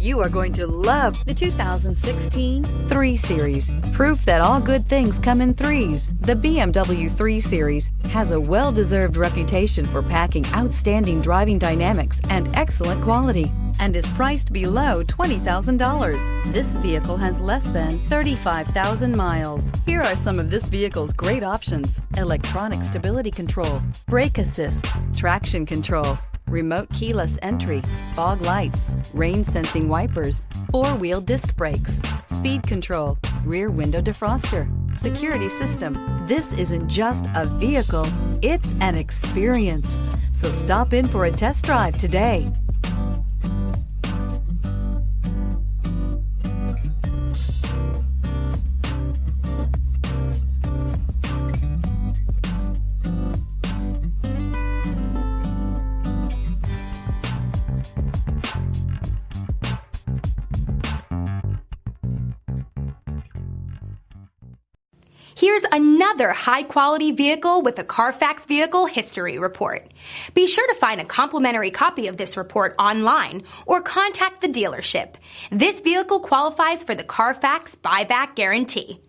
You are going to love the 2016 3 Series. Proof that all good things come in threes. The BMW 3 Series has a well-deserved reputation for packing outstanding driving dynamics and excellent quality, and is priced below $20,000. This vehicle has less than 35,000 miles. Here are some of this vehicle's great options: electronic stability control, brake assist, traction control, remote keyless entry, fog lights, rain sensing wipers, 4-wheel disc brakes, speed control, rear window defroster, security system. This isn't just a vehicle, it's an experience. So stop in for a test drive today. Here's another high-quality vehicle with a Carfax Vehicle History Report. Be sure to find a complimentary copy of this report online or contact the dealership. This vehicle qualifies for the Carfax Buyback Guarantee.